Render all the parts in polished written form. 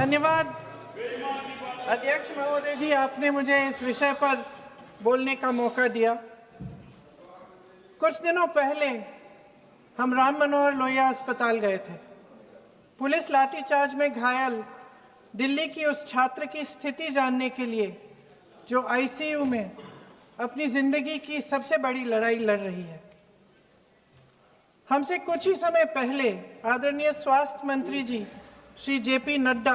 धन्यवाद अध्यक्ष महोदय जी, आपने मुझे इस विषय पर बोलने का मौका दिया। कुछ दिनों पहले हम राम मनोहर लोहिया अस्पताल गए थे। पुलिस लाठीचार्ज में घायल दिल्ली की उस छात्र की स्थिति जानने के लिए जो आईसीयू में अपनी जिंदगी की सबसे बड़ी लड़ाई लड़ रही है। हमसे कुछ ही समय पहले आदरणीय स्वास्थ्य मंत्री जी श्री जेपी नड्डा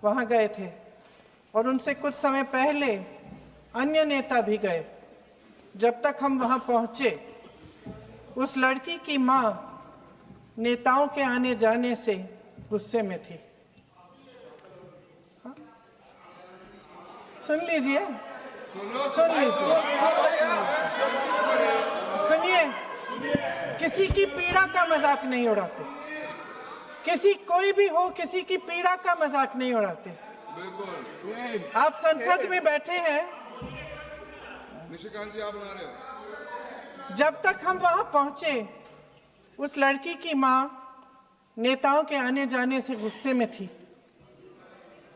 वहां गए थे और उनसे कुछ समय पहले अन्य नेता भी गए। जब तक हम वहां पहुंचे, उस लड़की की मां नेताओं के आने जाने से गुस्से में थी। सुन लीजिए, सुनिए, किसी की पीड़ा का मजाक नहीं उड़ाते। कोई भी हो, किसी की पीड़ा का मजाक नहीं उड़ाते। आप संसद में बैठे हैं, निशिकांत जी आप बना रहे हो। जब तक हम वहां पहुंचे, उस लड़की की मां नेताओं के आने जाने से गुस्से में थी।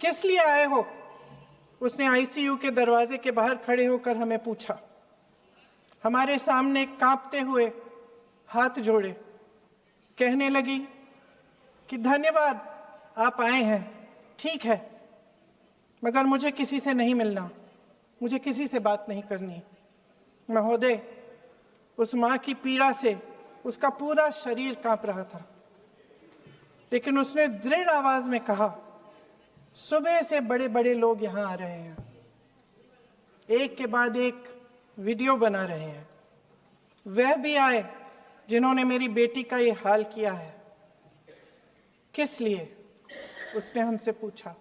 किस लिए आए हो? उसने आईसीयू के दरवाजे के बाहर खड़े होकर हमें पूछा। हमारे सामने कांपते हुए हाथ जोड़े कहने लगी कि धन्यवाद आप आए हैं, ठीक है, मगर मुझे किसी से नहीं मिलना, मुझे किसी से बात नहीं करनी। महोदय, उस मां की पीड़ा से उसका पूरा शरीर कांप रहा था, लेकिन उसने दृढ़ आवाज में कहा, सुबह से बड़े बड़े लोग यहां आ रहे हैं, एक के बाद एक वीडियो बना रहे हैं। वह भी आए जिन्होंने मेरी बेटी का ये हाल किया है। किस लिए? उसने हमसे पूछा।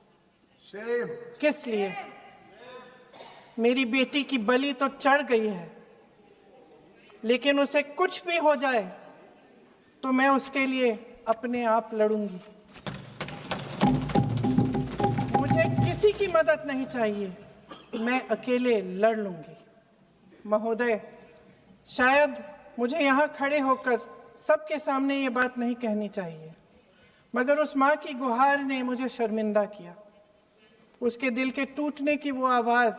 किस लिए? मेरी बेटी की बलि तो चढ़ गई है, लेकिन उसे कुछ भी हो जाए तो मैं उसके लिए अपने आप लड़ूंगी। मुझे किसी की मदद नहीं चाहिए, मैं अकेले लड़ लूंगी। महोदय, शायद मुझे यहाँ खड़े होकर सबके सामने ये बात नहीं कहनी चाहिए, मगर उस माँ की गुहार ने मुझे शर्मिंदा किया। उसके दिल के टूटने की वो आवाज़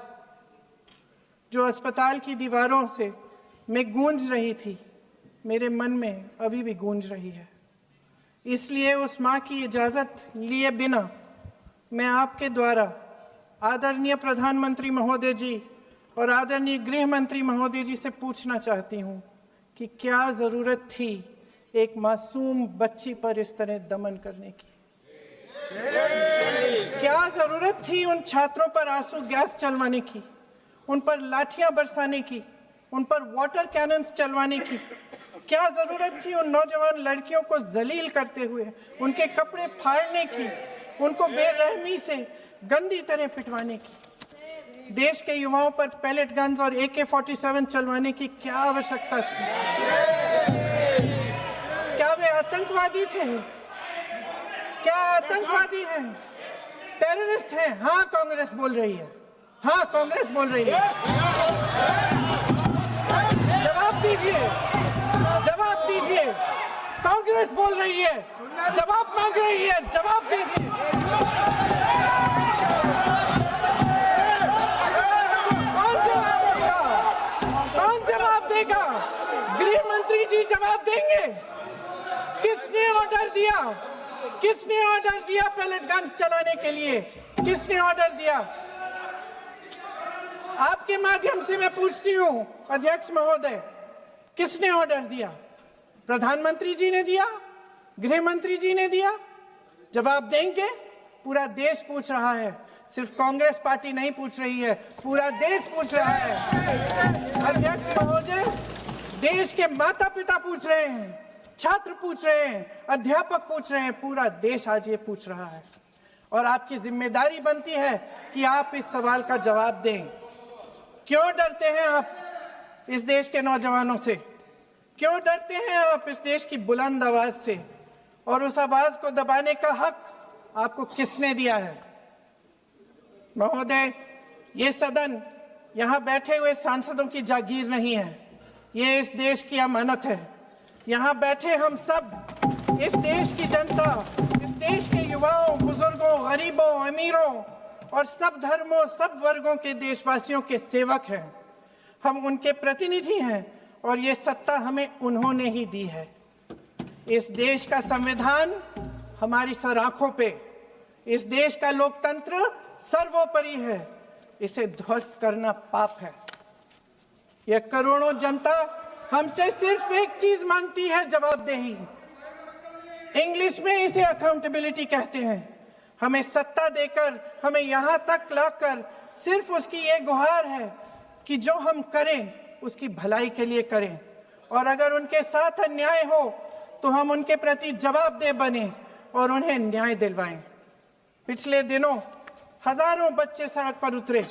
जो अस्पताल की दीवारों से में गूंज रही थी, मेरे मन में अभी भी गूंज रही है। इसलिए उस माँ की इजाज़त लिए बिना मैं आपके द्वारा आदरणीय प्रधानमंत्री महोदय जी और आदरणीय गृह मंत्री महोदय जी से पूछना चाहती हूँ कि क्या ज़रूरत थी एक मासूम बच्ची पर इस तरह दमन करने की? क्या ज़रूरत थी उन छात्रों पर आंसू गैस चलवाने की, उन पर लाठियां बरसाने की, उन पर वाटर कैनन्स चलवाने की? क्या ज़रूरत थी उन नौजवान लड़कियों को जलील करते हुए उनके कपड़े फाड़ने की, उनको बेरहमी से गंदी तरह पिटवाने की? देश के युवाओं पर पैलेट गन्स और AK-47 चलवाने की क्या आवश्यकता थी? क्या वे आतंकवादी थे? क्या आतंकवादी हैं? टेररिस्ट हैं? हाँ, कांग्रेस बोल रही है। हाँ, कांग्रेस बोल रही है। जवाब दीजिए, जवाब दीजिए। कांग्रेस बोल रही है, जवाब मांग रही है, जवाब दीजिए। कौन जवाब देगा? गृह मंत्री जी जवाब देंगे। किसने ऑर्डर दिया? किसने ऑर्डर दिया पैलेट गन्स चलाने के लिए? किसने ऑर्डर दिया? आपके माध्यम से मैं पूछती हूँ अध्यक्ष महोदय, किसने ऑर्डर दिया? प्रधानमंत्री जी ने दिया? गृह मंत्री जी ने दिया? जवाब देंगे? पूरा देश पूछ रहा है, सिर्फ कांग्रेस पार्टी नहीं पूछ रही है, पूरा देश पूछ रहा है। अध्यक्ष महोदय, देश के माता पिता पूछ रहे हैं, छात्र पूछ रहे हैं, अध्यापक पूछ रहे हैं, पूरा देश आज ये पूछ रहा है। और आपकी जिम्मेदारी बनती है कि आप इस सवाल का जवाब दें। क्यों डरते हैं आप इस देश के नौजवानों से? क्यों डरते हैं आप इस देश की बुलंद आवाज से? और उस आवाज को दबाने का हक आपको किसने दिया है? महोदय, ये सदन यहाँ बैठे हुए सांसदों की जागीर नहीं है, ये इस देश की अमानत है। यहाँ बैठे हम सब, इस देश की जनता, इस देश के युवाओं, बुजुर्गों, गरीबों, अमीरों और सब धर्मों, सब वर्गों के देशवासियों के सेवक हैं। हम उनके प्रतिनिधि हैं और ये सत्ता हमें उन्होंने ही दी है। इस देश का संविधान हमारी सर आंखों पे, इस देश का लोकतंत्र सर्वोपरि है। इसे ध्वस्त करना पाप है। यह करोड़ों जनता हमसे सिर्फ एक चीज मांगती है, जवाबदेही। इंग्लिश में इसे अकाउंटेबिलिटी कहते हैं। हमें सत्ता देकर, हमें यहां तक लाकर सिर्फ उसकी ये गुहार है कि जो हम करें उसकी भलाई के लिए करें, और अगर उनके साथ अन्याय हो तो हम उनके प्रति जवाबदेह बने और उन्हें न्याय दिलवाएं। पिछले दिनों हजारों बच्चे सड़क पर उतरे।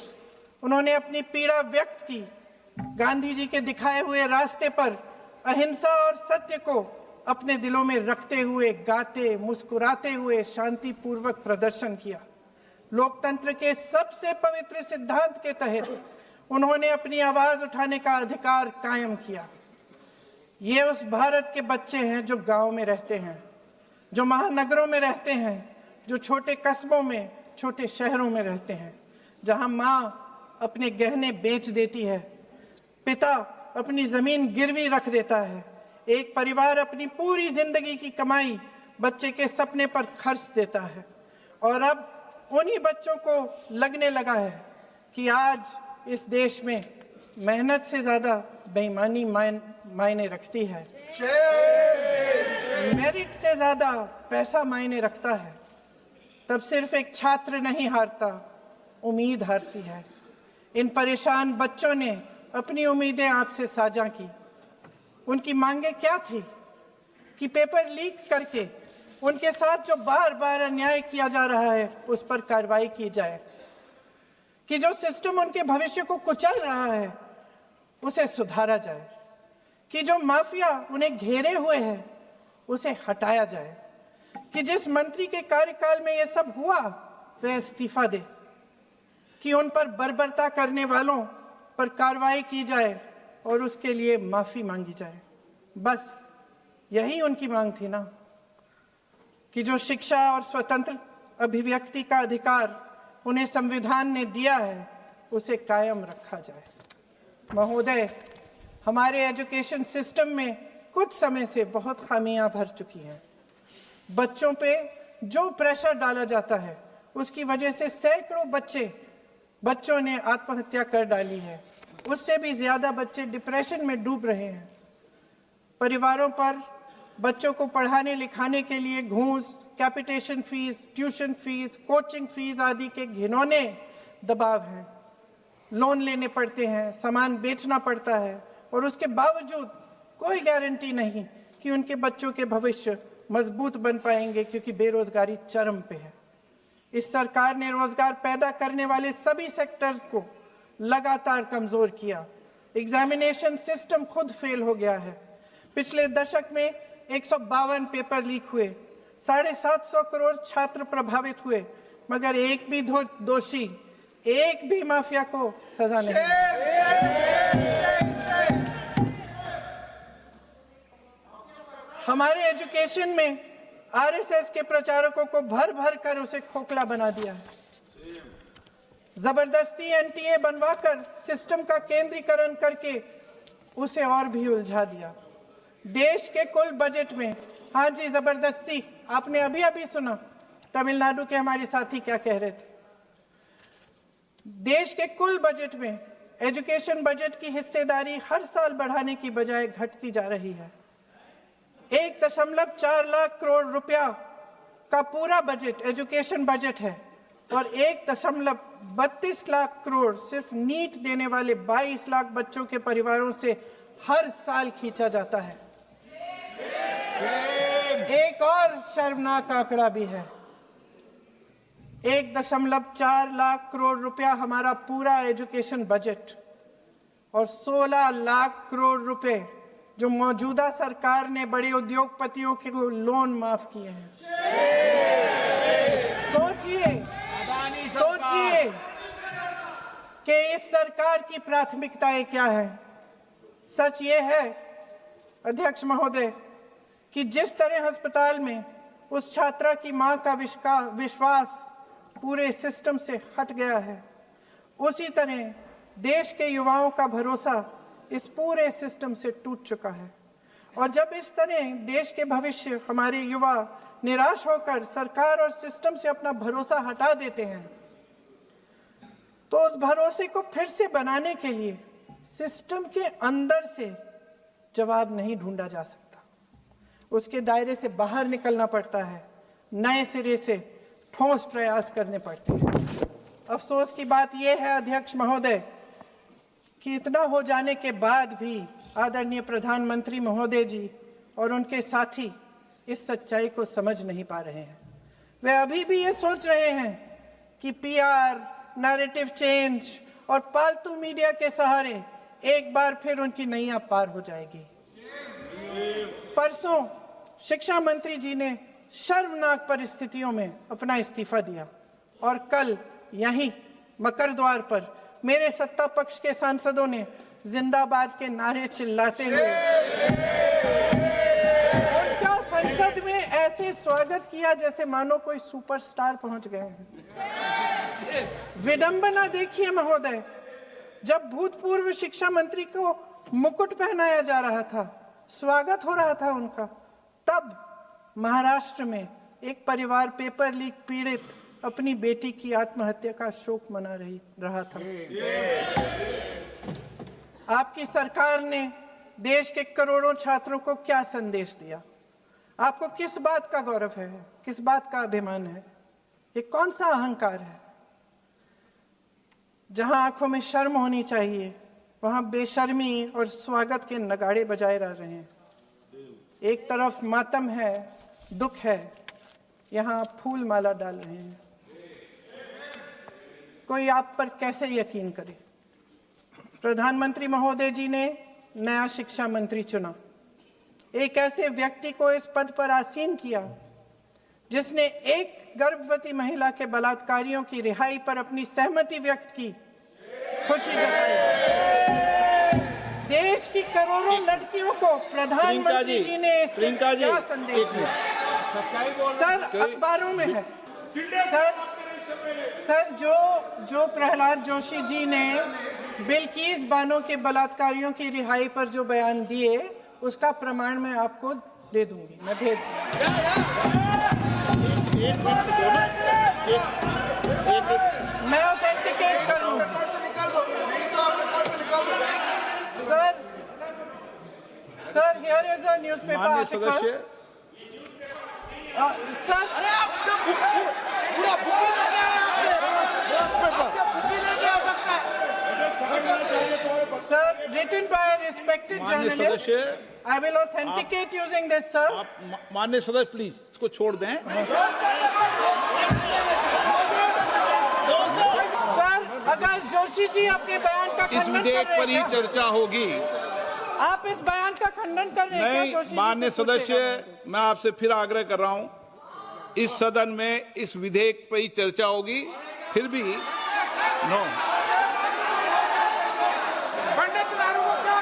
उन्होंने अपनी पीड़ा व्यक्त की। गांधी जी के दिखाए हुए रास्ते पर अहिंसा और सत्य को अपने दिलों में रखते हुए गाते, मुस्कुराते हुए शांतिपूर्वक प्रदर्शन किया। लोकतंत्र के सबसे पवित्र सिद्धांत के तहत उन्होंने अपनी आवाज उठाने का अधिकार कायम किया। ये उस भारत के बच्चे हैं जो गांव में रहते हैं, जो महानगरों में रहते हैं, जो छोटे कस्बों में, छोटे शहरों में रहते हैं, जहां माँ अपने गहने बेच देती है, पिता अपनी जमीन गिरवी रख देता है, एक परिवार अपनी पूरी जिंदगी की कमाई बच्चे के सपने पर खर्च देता है। और अब उन्हीं बच्चों को लगने लगा है कि आज इस देश में मेहनत से ज्यादा बेईमानी मायने रखती है, मेरिट से ज्यादा पैसा मायने रखता है। तब सिर्फ एक छात्र नहीं हारता, उम्मीद हारती है। इन परेशान बच्चों ने अपनी उम्मीदें आपसे साझा की। उनकी मांगे क्या थी? कि पेपर लीक करके उनके साथ जो बार बार अन्याय किया जा रहा है उस पर कार्रवाई की जाए, कि जो सिस्टम उनके भविष्य को कुचल रहा है उसे सुधारा जाए, कि जो माफिया उन्हें घेरे हुए है उसे हटाया जाए, कि जिस मंत्री के कार्यकाल में यह सब हुआ वह इस्तीफा दे, कि उन पर बर्बरता करने वालों पर कार्रवाई की जाए और उसके लिए माफी मांगी जाए। बस यही उनकी मांग थी ना, कि जो शिक्षा और स्वतंत्र अभिव्यक्ति का अधिकार उन्हें संविधान ने दिया है उसे कायम रखा जाए। महोदय, हमारे एजुकेशन सिस्टम में कुछ समय से बहुत खामियां भर चुकी हैं। बच्चों पे जो प्रेशर डाला जाता है उसकी वजह से सैकड़ों बच्चों ने आत्महत्या कर डाली है। उससे भी ज्यादा बच्चे डिप्रेशन में डूब रहे हैं। परिवारों पर बच्चों को पढ़ाने लिखाने के लिए घूस, capitation fees, tuition fees, coaching fees आदि के घिनौने दबाव हैं। लोन लेने पड़ते हैं, सामान बेचना पड़ता है और उसके बावजूद कोई गारंटी नहीं कि उनके बच्चों के भविष्य मजबूत बन पाएंगे, क्योंकि बेरोजगारी चरम पे है। इस सरकार ने रोजगार पैदा करने वाले सभी सेक्टर्स को लगातार कमजोर किया। एग्जामिनेशन सिस्टम खुद फेल हो गया है। पिछले दशक में 152 पेपर लीक हुए, 750 करोड़ छात्र प्रभावित हुए, मगर एक भी दोषी, एक भी माफिया को सजा नहीं। हमारे एजुकेशन में आरएसएस के प्रचारकों को भर भर कर उसे खोखला बना दिया है। जबरदस्ती एनटीए बनवाकर सिस्टम का केंद्रीकरण करके उसे और भी उलझा दिया। देश के कुल बजट में, हाँ जी जबरदस्ती, आपने अभी अभी सुना तमिलनाडु के हमारे साथी क्या कह रहे थे। देश के कुल बजट में एजुकेशन बजट की हिस्सेदारी हर साल बढ़ाने की बजाय घटती जा रही है। 1.4 लाख करोड़ रुपया का पूरा बजट एजुकेशन बजट है और 1.32 लाख करोड़ सिर्फ नीट देने वाले 22 लाख बच्चों के परिवारों से हर साल खींचा जाता है। एक और शर्मनाक आंकड़ा भी है। 1.4 लाख करोड़ रुपया हमारा पूरा एजुकेशन बजट और 16 लाख करोड़ रुपए जो मौजूदा सरकार ने बड़े उद्योगपतियों के लोन माफ किए हैं। सोचिए कि इस सरकार की प्राथमिकताएं क्या है। सच ये है अध्यक्ष महोदय कि जिस तरह अस्पताल में उस छात्रा की मां का विश्वास पूरे सिस्टम से हट गया है, उसी तरह देश के युवाओं का भरोसा इस पूरे सिस्टम से टूट चुका है। और जब इस तरह देश के भविष्य, हमारे युवा निराश होकर सरकार और सिस्टम से अपना भरोसा हटा देते हैं, तो उस भरोसे को फिर से बनाने के लिए सिस्टम के अंदर से जवाब नहीं ढूंढा जा सकता, उसके दायरे से बाहर निकलना पड़ता है, नए सिरे से ठोस प्रयास करने पड़ते हैं। अफसोस की बात यह है अध्यक्ष महोदय कि इतना हो जाने के बाद भी आदरणीय प्रधानमंत्री महोदय जी और उनके साथी इस सच्चाई को समझ नहीं पा रहे हैं। वे अभी भी ये सोच रहे हैं कि पीआर, नैरेटिव चेंज और पालतू मीडिया के सहारे एक बार फिर उनकी नैया पार हो जाएगी। परसों शिक्षा मंत्री जी ने शर्मनाक परिस्थितियों में अपना इस्तीफा दिया और कल यहीं मकर द्वार पर मेरे सत्ता पक्ष के सांसदों ने जिंदाबाद के नारे चिल्लाते हुए उनका संसद में ऐसे स्वागत किया जैसे मानो कोई सुपरस्टार पहुंच गए हैं। विडंबना देखिए महोदय, जब भूतपूर्व शिक्षा मंत्री को मुकुट पहनाया जा रहा था, स्वागत हो रहा था उनका, तब महाराष्ट्र में एक परिवार पेपर लीक पीड़ित अपनी बेटी की आत्महत्या का शोक मना रहा था। आपकी सरकार ने देश के करोड़ों छात्रों को क्या संदेश दिया? आपको किस बात का गौरव है, किस बात का अभिमान है? ये कौन सा अहंकार है? जहां आंखों में शर्म होनी चाहिए, वहां बेशर्मी और स्वागत के नगाड़े बजाए रह रहे हैं। एक तरफ मातम है, दुख है, यहाँ फूल माला डाल रहे हैं। कोई आप पर कैसे यकीन करे? प्रधानमंत्री महोदय जी ने नया शिक्षा मंत्री चुना, एक ऐसे व्यक्ति को इस पद पर आसीन किया जिसने एक गर्भवती महिला के बलात्कारियों की रिहाई पर अपनी सहमति व्यक्त की, खुशी जताई। देश की करोड़ों लड़कियों को प्रधानमंत्री जी ने क्या संदेश दिया? सर, अखबारों में है सर, जो प्रहलाद जोशी जी ने बिल्किस बानो के बलात्कारियों की रिहाई पर जो बयान दिए, उसका प्रमाण मैं आपको दे दूंगी, मैं भेज मैं ऑथेंटिकेट कर लूँ। Sir, here is a newspaper article. Sir, अरे आपने पूरा बुक ले गया है, आपने बुक ले गया सकता है। Sir, written by a respected journalist. I will authenticate using this, sir. आप माननीय सदस्य प्लीज इसको छोड़ दें। सर, अगर जोशी जी अपने बयान का इस खंडन कर विधेयक रहे पर ही हैं, चर्चा होगी। आप इस बयान का खंडन कर रहे हैं क्या? नहीं, जोशी जी माननीय से पूछेगा। सदस्य, मैं आपसे फिर आग्रह कर रहा हूं, इस सदन में इस विधेयक पर ही चर्चा होगी, फिर भी नो,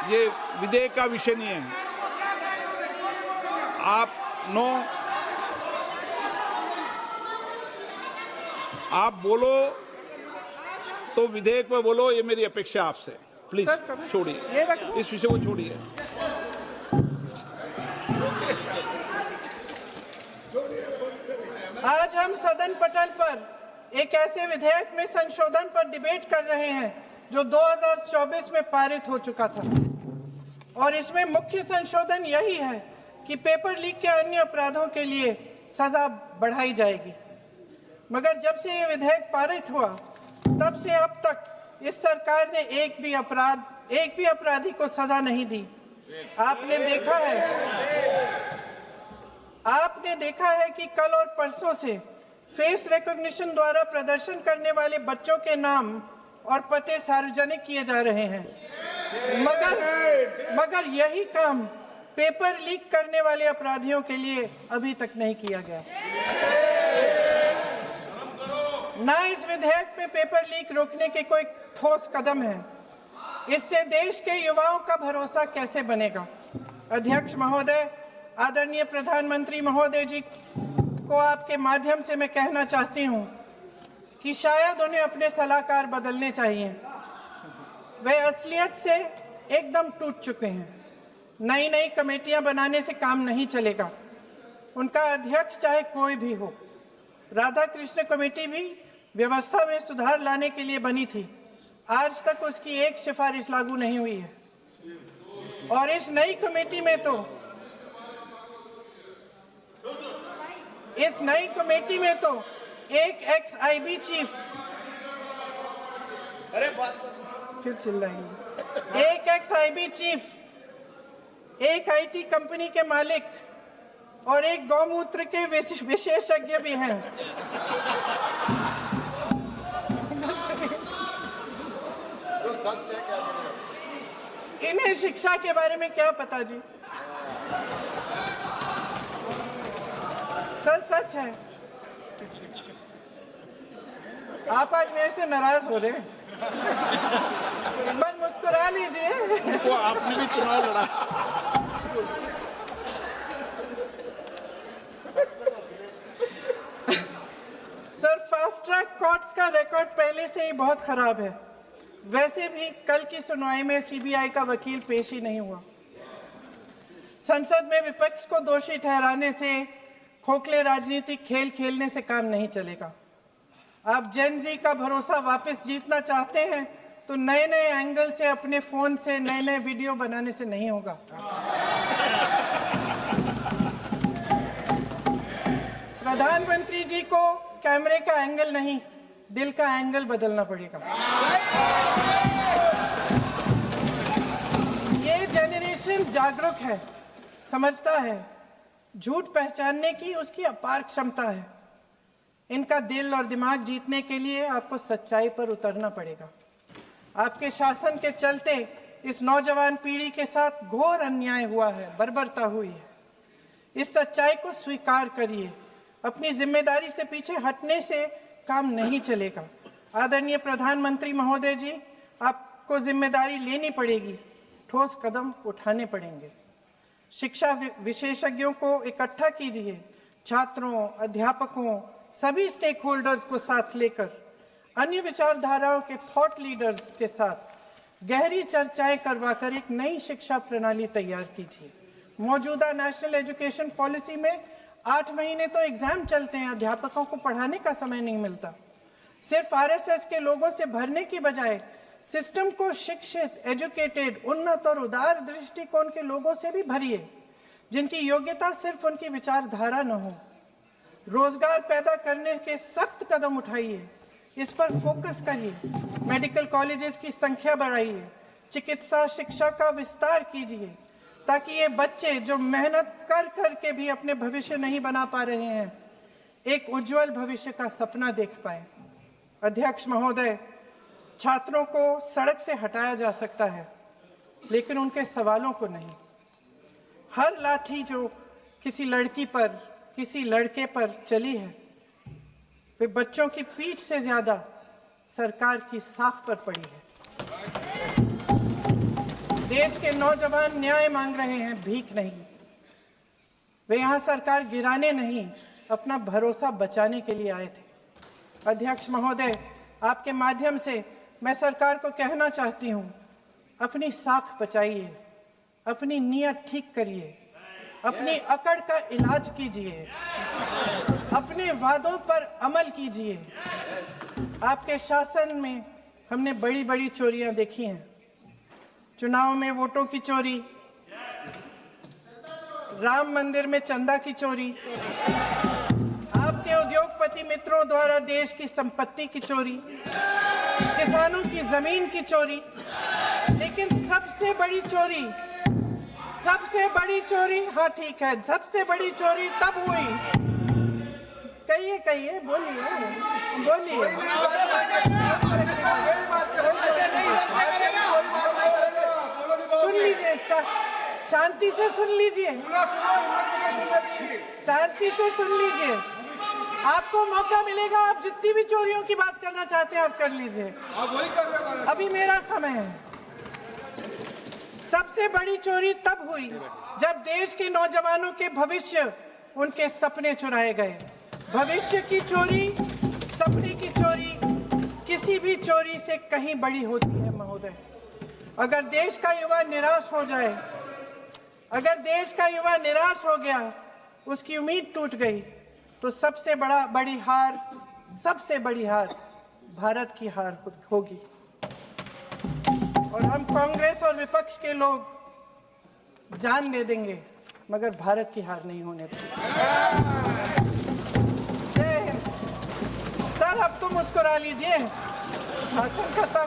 ये विधेयक का विषय नहीं है। आप नो, आप बोलो तो विधेयक पर बोलो, ये मेरी अपेक्षा आपसे। प्लीज छोड़िए, ये रख दो। इस विषय को छोड़िए। आज हम सदन पटल पर एक ऐसे विधेयक में संशोधन पर डिबेट कर रहे हैं जो 2024 में पारित हो चुका था, और इसमें मुख्य संशोधन यही है कि पेपर लीक के अन्य अपराधों के लिए सजा बढ़ाई जाएगी। मगर जब से ये विधेयक पारित हुआ, तब से अब तक इस सरकार ने एक भी अपराधी को सजा नहीं दी। आपने देखा है कि कल और परसों से फेस रिकॉग्निशन द्वारा प्रदर्शन करने वाले बच्चों के नाम और पते सार्वजनिक किए जा रहे हैं, मगर यही काम पेपर लीक करने वाले अपराधियों के लिए अभी तक नहीं किया गया। ना इस विधेयक में पेपर लीक रोकने के कोई ठोस कदम है। इससे देश के युवाओं का भरोसा कैसे बनेगा? अध्यक्ष महोदय, आदरणीय प्रधानमंत्री महोदय जी, को आपके माध्यम से मैं कहना चाहती हूं कि शायद उन्हें अपने सलाहकार बदलने चाहिए। वे असलियत से एकदम टूट चुके हैं। नई नई कमेटियां बनाने से काम नहीं चलेगा। उनका अध्यक्ष चाहे कोई भी हो। राधा कृष्ण कमेटी भी व्यवस्था में सुधार लाने के लिए बनी थी। आज तक उसकी एक सिफारिश लागू नहीं हुई है। और इस नई कमेटी में तो एक एक्स-आईबी चीफ, अरे बात फिर चिल्लाएंगे, एक एक्स-आईबी चीफ, एक आईटी कंपनी के मालिक और एक गौमूत्र के विशेषज्ञ भी हैं। इन्हें शिक्षा के बारे में क्या पता जी? सर सच है। आप आज मेरे से नाराज हो रहे हैं। मन मुस्कुरा लीजिए। वो आपने भी चुनाव लड़ा। सर, फास्ट ट्रैक कोर्ट्स का रिकॉर्ड पहले से ही बहुत खराब है। वैसे भी कल की सुनवाई में सीबीआई का वकील पेश ही नहीं हुआ। संसद में विपक्ष को दोषी ठहराने से, खोखले राजनीतिक खेल खेलने से काम नहीं चलेगा। आप जेन जी का भरोसा वापस जीतना चाहते हैं तो नए नए एंगल से अपने फोन से नए नए वीडियो बनाने से नहीं होगा। प्रधानमंत्री जी को कैमरे का एंगल नहीं, दिल का एंगल बदलना पड़ेगा। ये जेनरेशन जागरूक है, समझता है। झूठ पहचानने की उसकी अपार क्षमता है। इनका दिल और दिमाग जीतने के लिए आपको सच्चाई पर उतरना पड़ेगा। आपके शासन के चलते इस नौजवान पीढ़ी के साथ घोर अन्याय हुआ है, बर्बरता हुई है। इस सच्चाई को स्वीकार करिए। अपनी जिम्मेदारी से पीछे हटने से काम नहीं चलेगा। आदरणीय प्रधानमंत्री महोदय जी, आपको जिम्मेदारी लेनी पड़ेगी, ठोस कदम उठाने पड़ेंगे। शिक्षा विशेषज्ञों को इकट्ठा कीजिए, छात्रों, अध्यापकों, सभी स्टेक होल्डर्स को साथ लेकर, अन्य विचारधाराओं के थॉट लीडर्स के साथ गहरी चर्चाएं करवाकर एक नई शिक्षा प्रणाली तैयार कीजिए। मौजूदा नेशनल एजुकेशन पॉलिसी में 8 महीने तो एग्जाम चलते हैं, अध्यापकों को पढ़ाने का समय नहीं मिलता। सिर्फ आरएसएस के लोगों से भरने की बजाय सिस्टम को शिक्षित, एजुकेटेड, उन्नत और उदार दृष्टिकोण के लोगों से भी भरिए, जिनकी योग्यता सिर्फ उनकी विचारधारा न हो। रोजगार पैदा करने के सख्त कदम उठाइए, इस पर फोकस करिए। मेडिकल कॉलेजेस की संख्या बढ़ाइए, चिकित्सा शिक्षा का विस्तार कीजिए, ताकि ये बच्चे जो मेहनत कर कर के भी अपने भविष्य नहीं बना पा रहे हैं, एक उज्जवल भविष्य का सपना देख पाए। अध्यक्ष महोदय, छात्रों को सड़क से हटाया जा सकता है, लेकिन उनके सवालों को नहीं। हर लाठी जो किसी लड़की पर, किसी लड़के पर चली है, वे बच्चों की पीठ से ज्यादा सरकार की साख पर पड़ी है। देश के नौजवान न्याय मांग रहे हैं, भीख नहीं। वे यहाँ सरकार गिराने नहीं, अपना भरोसा बचाने के लिए आए थे। अध्यक्ष महोदय, आपके माध्यम से मैं सरकार को कहना चाहती हूँ, अपनी साख बचाइए, अपनी नीयत ठीक करिए, अपनी अकड़ का इलाज कीजिए, अपने वादों पर अमल कीजिए। आपके शासन में हमने बड़ी बड़ी चोरियां देखी हैं। चुनाव में वोटों की चोरी, राम मंदिर में चंदा की चोरी, आपके उद्योगपति मित्रों द्वारा देश की संपत्ति की चोरी, किसानों की जमीन की चोरी, लेकिन सबसे बड़ी चोरी, हाँ ठीक है, सबसे बड़ी चोरी तब हुई। कहिए, बोलिए। सुन लीजिए, शांति से सुन लीजिए, शांति से सुन लीजिए। आपको मौका मिलेगा, आप जितनी भी चोरियों की बात करना चाहते हैं आप कर लीजिए। अभी मेरा समय है। सबसे बड़ी चोरी तब हुई जब देश के नौजवानों के भविष्य, उनके सपने चुराए गए। भविष्य की चोरी, सपने की चोरी किसी भी चोरी से कहीं बड़ी होती है महोदय। अगर देश का युवा निराश हो जाए, अगर देश का युवा निराश हो गया, उसकी उम्मीद टूट गई, तो सबसे बड़ी हार भारत की हार होगी। और हम कांग्रेस और विपक्ष के लोग जान दे देंगे, मगर भारत की हार नहीं होने देंगे। जय हिंद। सर अब तो मुस्कुरा लीजिए, भाषण खत्म।